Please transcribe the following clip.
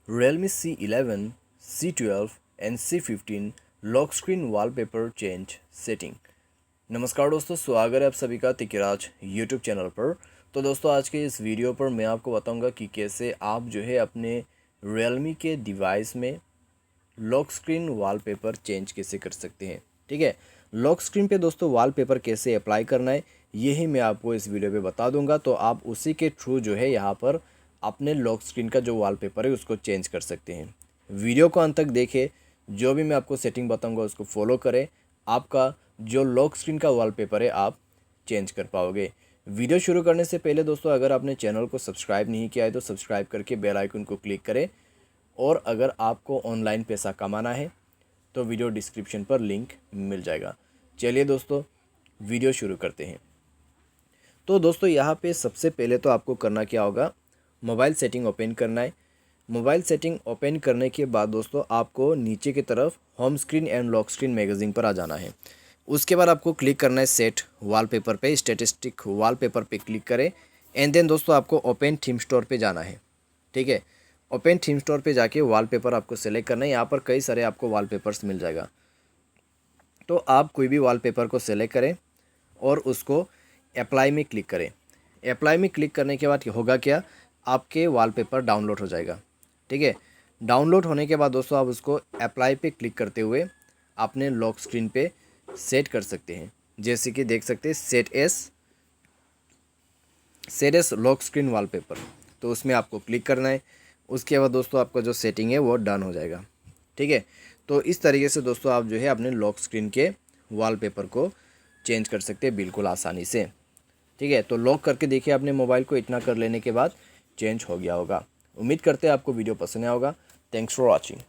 Realme C11, C12 and C15 lock screen wallpaper change setting. नमस्कार दोस्तों, स्वागत है आप सभी का तिकिराज यूट्यूब चैनल पर। तो दोस्तों, आज के इस वीडियो पर मैं आपको बताऊंगा कि कैसे आप जो है अपने Realme के डिवाइस में लॉक स्क्रीन वॉलपेपर चेंज कैसे कर सकते हैं। ठीक है, लॉक स्क्रीन पे दोस्तों वॉलपेपर कैसे अप्लाई करना है यही मैं आपको इस वीडियो पे बता दूंगा। तो आप उसी के थ्रू जो है यहाँ पर अपने लॉक स्क्रीन का जो वॉलपेपर है उसको चेंज कर सकते हैं। वीडियो को अंत तक देखें, जो भी मैं आपको सेटिंग बताऊंगा उसको फॉलो करें, आपका जो लॉक स्क्रीन का वॉलपेपर है आप चेंज कर पाओगे। वीडियो शुरू करने से पहले दोस्तों, अगर आपने चैनल को सब्सक्राइब नहीं किया है तो सब्सक्राइब करके बेल आइकन को क्लिक करें। और अगर आपको ऑनलाइन पैसा कमाना है तो वीडियो डिस्क्रिप्शन पर लिंक मिल जाएगा। चलिए दोस्तों, वीडियो शुरू करते हैं। तो दोस्तों, यहाँ पे सबसे पहले तो आपको करना क्या होगा, मोबाइल सेटिंग ओपन करना है। मोबाइल सेटिंग ओपन करने के बाद दोस्तों आपको नीचे की तरफ home screen and lock screen magazine पर आ जाना है। उसके बाद आपको क्लिक करना है सेट वॉलपेपर पे, स्टैटिस्टिक वॉलपेपर पे क्लिक करें। एंड देन दोस्तों आपको ओपन थीम स्टोर पे जाना है। ठीक है, ओपन थीम स्टोर पे जाके वॉलपेपर आपको सेलेक्ट करना है। यहाँ पर कई सारे आपको वॉलपेपर्स मिल जाएगा, तो आप कोई भी वॉलपेपर को सेलेक्ट करें और उसको अप्लाई में क्लिक करें। अप्लाई में क्लिक करने के बाद होगा क्या, आपके वॉलपेपर डाउनलोड हो जाएगा। ठीक है, डाउनलोड होने के बाद दोस्तों आप उसको अप्लाई पे क्लिक करते हुए अपने लॉक स्क्रीन पे सेट कर सकते हैं। जैसे कि देख सकते हैं set S lock screen wallpaper, तो उसमें आपको क्लिक करना है। उसके बाद दोस्तों आपका जो सेटिंग है वो डन हो जाएगा। ठीक है, तो इस तरीके से दोस्तों आप जो है अपने लॉक स्क्रीन के वॉलपेपर को चेंज कर सकते हैं बिल्कुल आसानी से। ठीक है, तो लॉक करके देखिए अपने मोबाइल को, इतना कर लेने के बाद चेंज हो गया होगा। उम्मीद करते हैं आपको वीडियो पसंद आया होगा। Thanks for watching.